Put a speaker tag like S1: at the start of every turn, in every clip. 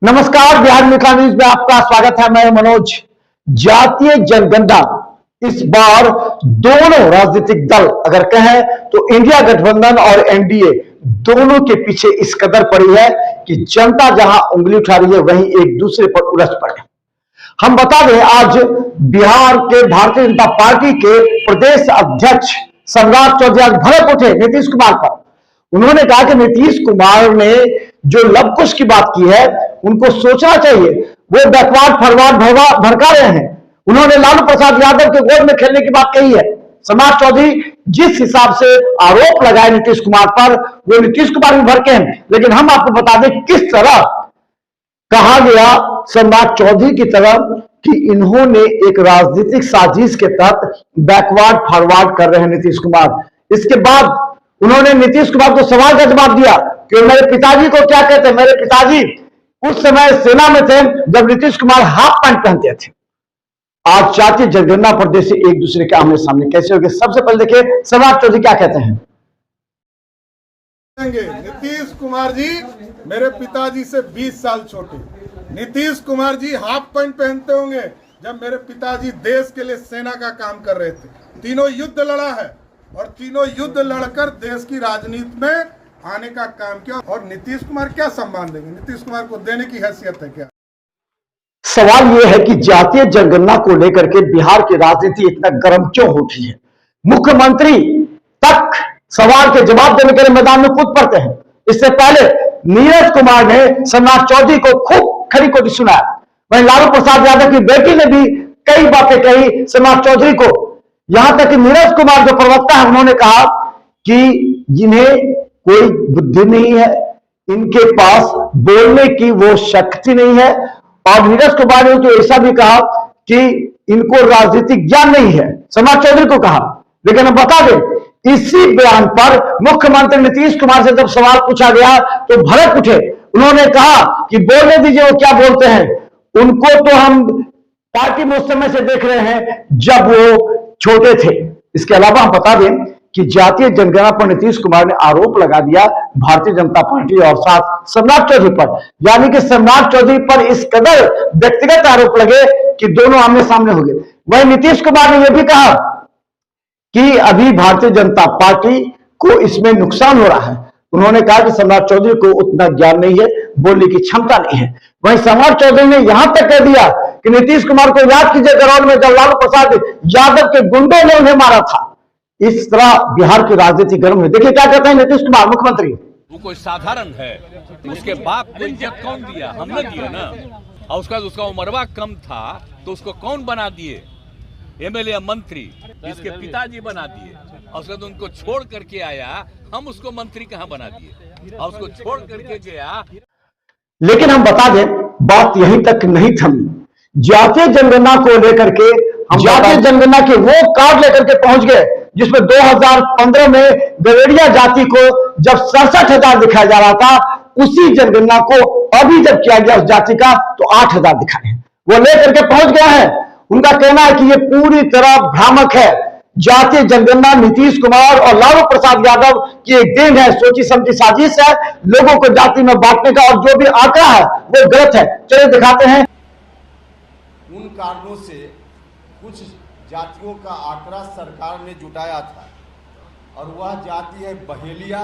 S1: नमस्कार, बिहार मिथिला न्यूज में आपका स्वागत है। मैं मनोज। जातीय जनगणना इस बार दोनों राजनीतिक दल अगर कहें तो इंडिया गठबंधन और एनडीए दोनों के पीछे इस कदर पड़ी है कि जनता जहां उंगली उठा रही है वहीं एक दूसरे पर उलझ पड़े। हम बता दें, आज बिहार के भारतीय जनता पार्टी के प्रदेश अध्यक्ष सम्राट चौधरी आज भड़क उठे नीतीश कुमार पर। उन्होंने कहा कि नीतीश कुमार ने जो लवकुश की बात की है उनको सोचना चाहिए, वो बैकवर्ड फॉरवर्ड भड़का रहे हैं। उन्होंने लालू प्रसाद यादव के गोद में खेलने की बात कही है। सम्राट चौधरी जिस हिसाब से आरोप लगाए नीतीश कुमार पर, वो नीतीश कुमार भी भड़के हैं। लेकिन हम आपको बता दें किस तरह कहा गया सम्राट चौधरी की तरफ कि इन्होंने एक राजनीतिक साजिश के तहत बैकवर्ड फॉरवर्ड कर रहे हैं नीतीश कुमार। इसके बाद उन्होंने नीतीश कुमार को सवाल का जवाब दिया कि मेरे पिताजी को क्या कहते हैं। मेरे पिताजी उस समय सेना में थे जब नीतीश कुमार हाफ पैंट पहनते थे। आज जातीय जनगणना पर देश एक दूसरे के आमने सामने कैसे होंगे, सबसे पहले देखिए सम्राट चौधरी क्या कहते हैं।
S2: नीतीश कुमार जी मेरे पिताजी से 20 साल छोटे। नीतीश कुमार जी हाफ पैंट पहनते होंगे जब मेरे पिताजी देश के लिए सेना का काम कर रहे थे। तीनों युद्ध लड़ा है और तीनों युद्ध लड़कर देश की राजनीति में आने का काम किया। और नीतीश कुमार क्या सम्मान देंगे? नीतीश कुमार को देने की हैसियत है क्या?
S1: सवाल यह है कि जातीय जनगणना को लेकर के बिहार की राजनीति इतना गर्म क्यों हो उठी है। मुख्यमंत्री तक सवाल के जवाब देने के लिए मैदान में कूद पड़ते हैं। इससे पहले नीरज कुमार ने सम्राट चौधरी को खूब खरी खोटी सुनाया। वहीं लालू प्रसाद यादव की बेटी ने भी कई बातें कही सम्राट चौधरी को। यहां तक कि नीरज कुमार जो प्रवक्ता है उन्होंने कहा कि जिन्हें कोई बुद्धि नहीं है, इनके पास बोलने की वो शक्ति नहीं है। और नीरज कुमार ने तो ऐसा भी कहा कि इनको राजनीतिक ज्ञान नहीं है, सम्राट चौधरी को कहा। लेकिन हम बता दें, इसी बयान पर मुख्यमंत्री नीतीश कुमार से जब सवाल पूछा गया तो भड़क उठे। उन्होंने कहा कि बोलने दीजिए, वो क्या बोलते हैं। उनको तो हम पार्टी में उस समय से देख रहे हैं जब वो छोटे थे। इसके अलावा हम बता दें कि जातीय जनगणना पर नीतीश कुमार ने आरोप लगा दिया भारतीय जनता पार्टी और साथ सम्राट चौधरी पर। यानी कि सम्राट चौधरी पर इस कदर व्यक्तिगत आरोप लगे कि दोनों आमने सामने हो गए। वहीं नीतीश कुमार ने यह भी कहा कि अभी भारतीय जनता पार्टी को इसमें नुकसान हो रहा है। उन्होंने कहा कि सम्राट चौधरी को उतना ज्ञान नहीं है, बोलने की क्षमता नहीं है। वहीं सम्राट चौधरी ने यहां तक कह दिया कि नीतीश कुमार को याद कीजिए ग्राउंड में जब लालू प्रसाद यादव के गुंडों ने उन्हें मारा था। इस तरह बिहार की राजनीति गर्म है। देखिए क्या कहते हैं नीतीश कुमार मुख्यमंत्री।
S3: वो कोई साधारण है, उसके बाप को इज्जत कौन दिया? हमने दिया ना। और उसका उमरवा कम था तो उसको कौन बना दिए? एमएलए मंत्री इसके पिताजी बना दिए। और उसके बाद उनको छोड़ करके आया, हम उसको मंत्री कहां बना दिए? और उसको छोड़ करके गया।
S1: लेकिन हम बता दें, बात यहीं तक नहीं थमी। जातीय जनगणना को लेकर के हम जातीय जनगणना के वो कार्ड लेकर के पहुंच गए जिसमें 2015 में गवेड़िया जाति को जब 67,000 दिखाया जा रहा था, उसी जनगणना को अभी जब किया गया उस जाति का तो 8,000 दिखाए हैं। वो लेकर के पहुंच गया है। उनका कहना है कि ये पूरी तरह भ्रामक है। जातीय जनगणना नीतीश कुमार और लालू प्रसाद यादव की एक देन है, सोची समझी साजिश है लोगों को जाति में बांटने का। और जो भी आंकड़ा है वो गलत है। चलिए दिखाते हैं।
S4: उन कारणों से कुछ जातियों का आंकड़ा सरकार ने जुटाया था और वह जाति है बहेलिया,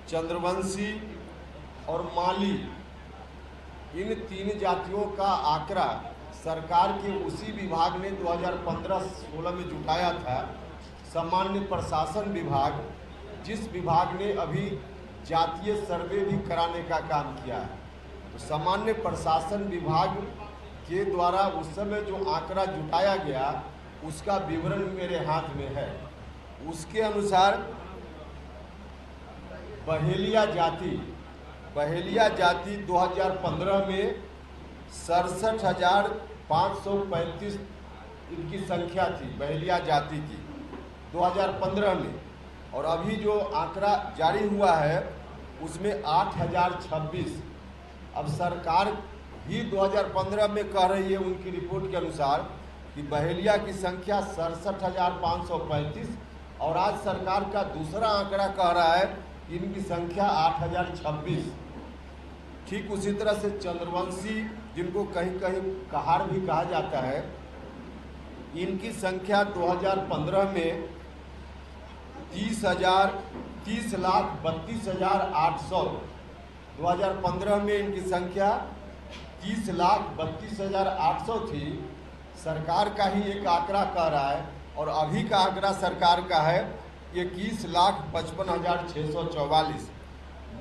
S4: चंद्रवंशी और माली। इन 3 जातियों का आंकड़ा सरकार के उसी विभाग ने 2015-16 में जुटाया था। सामान्य प्रशासन विभाग, जिस विभाग ने अभी जातीय सर्वे भी कराने का काम किया है, तो सामान्य प्रशासन विभाग के द्वारा उस समय जो आंकड़ा जुटाया गया उसका विवरण मेरे हाथ में है। उसके अनुसार बहेलिया जाति 2015 में 67,535 इनकी संख्या थी, बहेलिया जाति की 2015 में। और अभी जो आंकड़ा जारी हुआ है उसमें 8,026। अब सरकार ही 2015 में कह रही है उनकी रिपोर्ट के अनुसार कि बहेलिया की संख्या 67,535 और आज सरकार का दूसरा आंकड़ा कह रहा है कि इनकी संख्या 8,026। ठीक उसी तरह से चंद्रवंशी, जिनको कहीं कहीं कहार भी कहा जाता है, इनकी संख्या 2015 में 30,32,800, 2015 में इनकी संख्या 30,32,800 थी। सरकार का ही एक आंकड़ा कह रहा है, और अभी का आंकड़ा सरकार का है 21,55,644।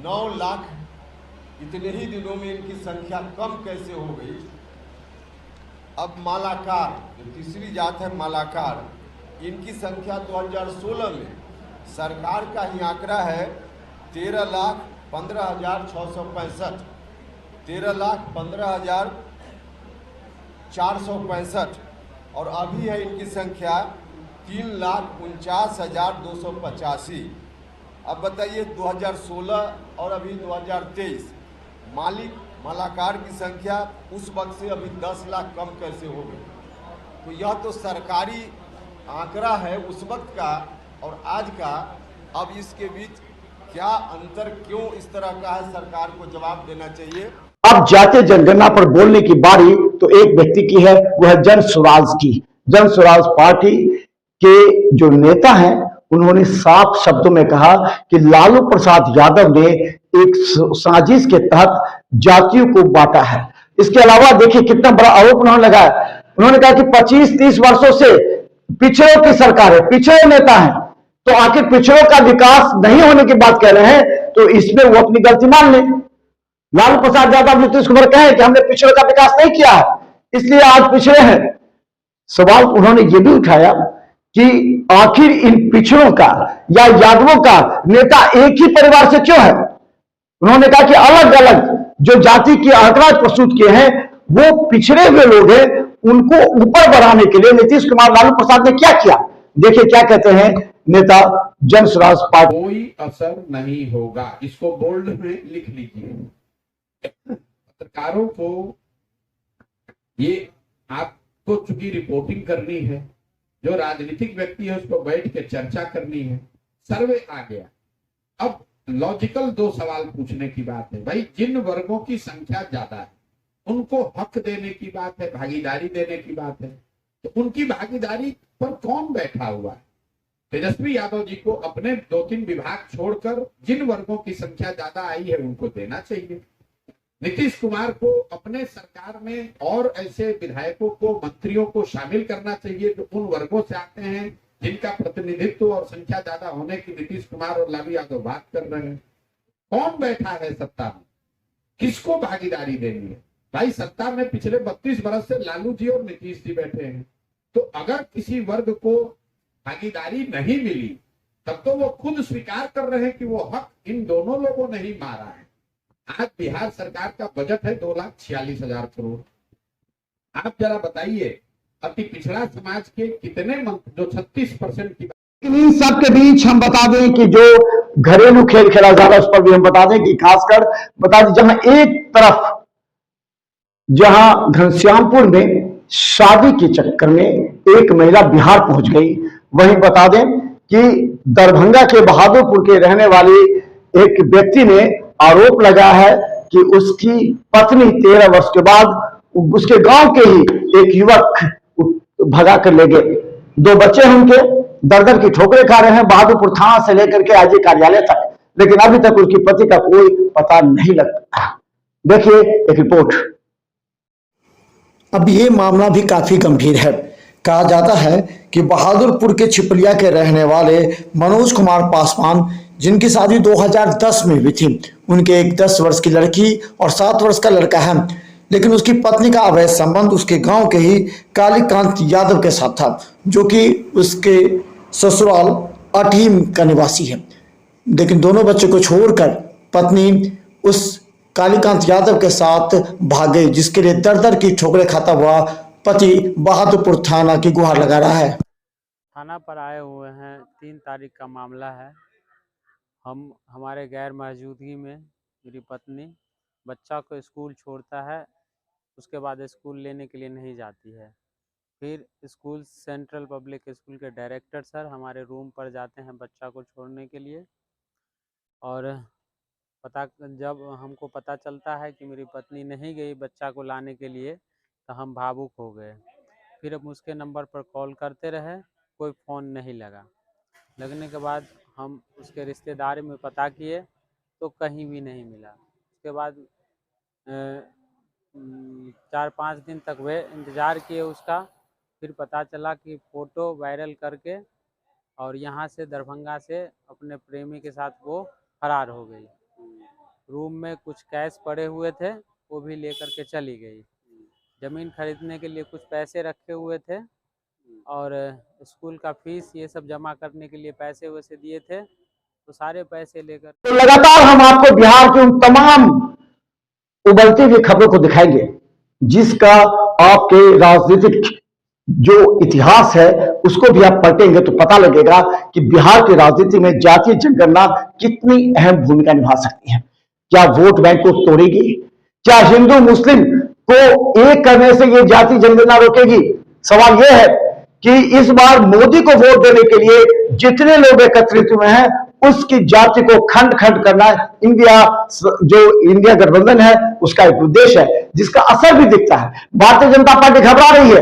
S4: 9 लाख इतने ही दिनों में इनकी संख्या कम कैसे हो गई। अब मालाकार, जो तीसरी जात है मालाकार, इनकी संख्या 2016 में सरकार का ही आंकड़ा है 13,15,665, 13,15,465, और अभी है इनकी संख्या 3,49,285। अब बताइए 2016 और अभी 2023 मालाकार की संख्या उस वक्त से अभी 10 लाख कम कैसे हो गई। तो यह तो सरकारी आंकड़ा है उस वक्त का और आज का। अब इसके बीच क्या अंतर, क्यों इस तरह का है, सरकार को जवाब देना चाहिए।
S1: अब जातीय जनगणना पर बोलने की बारी तो एक व्यक्ति की है, वह जन स्वराज की। जन स्वराज पार्टी के जो नेता हैं, उन्होंने साफ शब्दों में कहा कि लालू प्रसाद यादव ने एक साजिश के तहत जातियों को बांटा है। इसके अलावा देखिए कितना बड़ा आरोप उन्होंने लगाया। उन्होंने कहा कि 25-30 वर्षों से पिछड़ों की सरकार है, पिछड़े नेता हैं, तो आखिर पिछड़ों का विकास नहीं होने की बात कह रहे हैं, तो इसमें वो अपनी गलती मान लें। लालू प्रसाद यादव, नीतीश कुमार कहें कि हमने पिछड़ों का विकास नहीं किया है, इसलिए आज पिछड़े हैं। सवाल उन्होंने ये भी उठाया कि आखिर इन पिछड़ों का या यादवों का नेता एक ही परिवार से क्यों है। उन्होंने कहा कि अलग अलग जो जाति के आंकड़ा प्रस्तुत किए हैं वो पिछड़े हुए लोग हैं, उनको ऊपर बढ़ाने के लिए नीतीश कुमार, लालू प्रसाद ने क्या किया। देखिए क्या कहते हैं नेता जन स्वराज पार्टी।
S5: कोई असर नहीं होगा, इसको बोल्ड में लिख लीजिए। पत्रकारों को ये आपको चूंकि रिपोर्टिंग करनी है, जो राजनीतिक व्यक्ति है उसको बैठ के चर्चा करनी है। सर्वे आ गया, अब लॉजिकल 2 सवाल पूछने की बात है। भाई, जिन वर्गों की संख्या ज्यादा है उनको हक देने की बात है, भागीदारी देने की बात है, तो उनकी भागीदारी पर कौन बैठा हुआ है। तेजस्वी यादव जी को अपने 2-3 विभाग छोड़कर जिन वर्गों की संख्या ज्यादा आई है उनको देना चाहिए। नीतीश कुमार को अपने सरकार में और ऐसे विधायकों को, मंत्रियों को शामिल करना चाहिए जो उन वर्गों से आते हैं जिनका प्रतिनिधित्व और संख्या ज्यादा होने की नीतीश कुमार और लालू यादव बात कर रहे हैं। कौन बैठा है सत्ता में, किसको भागीदारी देनी है। भाई, सत्ता में पिछले 32 वर्ष से लालू जी और नीतीश जी बैठे हैं, तो अगर किसी वर्ग को भागीदारी नहीं मिली तब तो वो खुद स्वीकार कर रहे हैं कि वो हक इन दोनों लोगों ने ही मारा है। आज बिहार सरकार का बजट है 2,46,000 करोड़। आप जरा बताइए, अति पिछड़ा समाज के कितने जो 36% की।
S1: इन सब के बीच हम बता दें कि जो घरेलू खेल खेला जा रहा है उस पर भी हम बता दें कि खासकर बता दें, जहां एक तरफ जहां घनश्यामपुर में शादी के चक्कर में एक महिला बिहार पहुंच गई, वहीं बता दें कि दरभंगा के बहादुरपुर के रहने वाली एक व्यक्ति ने आरोप लगाया है कि उसकी पत्नी 13 वर्ष के बाद उसके गांव के ही एक युवक भगा कर ले गए। 2 बच्चे हैं उनके, दर-दर की ठोकरें खा रहे हैं बहादुरपुर थाना से लेकर के आईजी कार्यालय तक, लेकिन अभी तक उसकी पति का कोई पता नहीं लगता। देखिए एक रिपोर्ट।
S6: अब ये मामला भी काफी गंभीर है। कहा जाता है कि बहादुरपुर के छिपलिया के रहने वाले मनोज कुमार पासवान, जिनकी शादी 2010 में हुई थी, उनके एक 10 वर्ष की लड़की और 7 वर्ष का लड़का है, लेकिन उसकी पत्नी का अवैध संबंध उसके गांव के ही कालीकांत यादव के साथ था, जो कि उसके ससुराल अठीम का निवासी है। लेकिन दोनों बच्चों को छोड़कर पत्नी उस कालीकांत यादव के साथ भाग गई, जिसके लिए दर-दर की ठोकरें खाता हुआ पति बहादुरपुर थाना की गुहार लगा रहा है।
S7: थाना पर आए हुए हैं, 3 तारीख का मामला है। हमारे गैर मौजूदगी में मेरी पत्नी बच्चा को स्कूल छोड़ता है, उसके बाद स्कूल लेने के लिए नहीं जाती है। फिर स्कूल सेंट्रल पब्लिक स्कूल के डायरेक्टर सर हमारे रूम पर जाते हैं बच्चा को छोड़ने के लिए, और जब हमको पता चलता है कि मेरी पत्नी नहीं गई बच्चा को लाने के लिए, तो हम भावुक हो गए। फिर हम उसके नंबर पर कॉल करते रहे, कोई फ़ोन नहीं लगा। लगने के बाद हम उसके रिश्तेदारी में पता किए तो कहीं भी नहीं मिला। उसके बाद 4-5 दिन तक वे इंतज़ार किए उसका। फिर पता चला कि फ़ोटो वायरल करके और यहाँ से दरभंगा से अपने प्रेमी के साथ वो फरार हो गई। रूम में कुछ कैश पड़े हुए थे, वो भी लेकर के चली गई। ज़मीन खरीदने के लिए कुछ पैसे रखे हुए थे और स्कूल का फीस ये सब जमा करने के लिए पैसे वैसे दिए थे, तो सारे पैसे लेकर
S1: तो लगातार हम आपको बिहार के उन तमाम उबलती हुई खबरों को दिखाएंगे जिसका आपके राजनीतिक जो इतिहास है उसको भी आप पलटेंगे तो पता लगेगा कि बिहार की राजनीति में जातीय जनगणना कितनी अहम भूमिका निभा सकती है। क्या वोट बैंक को तोड़ेगी? क्या हिंदू मुस्लिम को एक करने से यह जातीय जनगणना रोकेगी? सवाल यह है कि इस बार मोदी को वोट देने के लिए जितने लोग एकत्रित हुए हैं उसकी जाति को खंड खंड करना इंडिया गठबंधन है उसका एक उद्देश्य है, जिसका असर भी दिखता है। भारतीय जनता पार्टी घबरा रही है।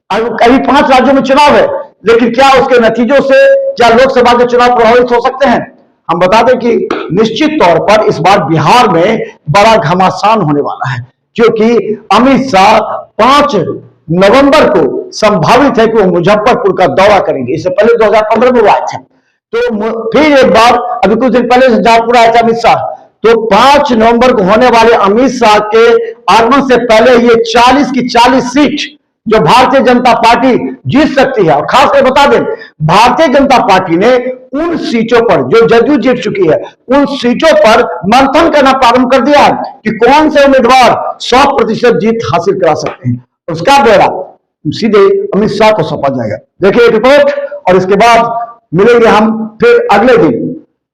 S1: अभी 5 राज्यों में चुनाव है, लेकिन क्या उसके नतीजों से क्या लोकसभा के चुनाव प्रभावित हो सकते हैं? हम बता दें कि निश्चित तौर पर इस बार बिहार में बड़ा घमासान होने वाला है, क्योंकि अमित शाह 5 नवंबर को संभावित है कि वो मुजफ्फरपुर का दौरा करेंगे। इससे पहले 2015 में वो आए थे, तो फिर एक बार अभी कुछ दिन पहले शाहजहांपुर आए थे अमित शाह। तो 5 नवंबर को होने वाले अमित शाह के आगमन से पहले ये 40 की 40 सीट जो भारतीय जनता पार्टी जीत सकती है। और खासकर बता दें, भारतीय जनता पार्टी ने उन सीटों पर जो जदयू जीत चुकी है उन सीटों पर मंथन करना प्रारंभ कर दिया कि कौन से उम्मीदवार 100% जीत हासिल करा सकते हैं। उसका ब्यौरा सीधे अमित शाह को सौंपा जाएगा। देखिए रिपोर्ट, और इसके बाद मिलेंगे हम फिर अगले दिन।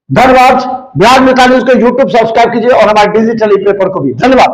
S1: धन्यवाद। बिहार मिल्खा न्यूज को यूट्यूब सब्सक्राइब कीजिए और हमारे डिजिटल पेपर को भी धन्यवाद।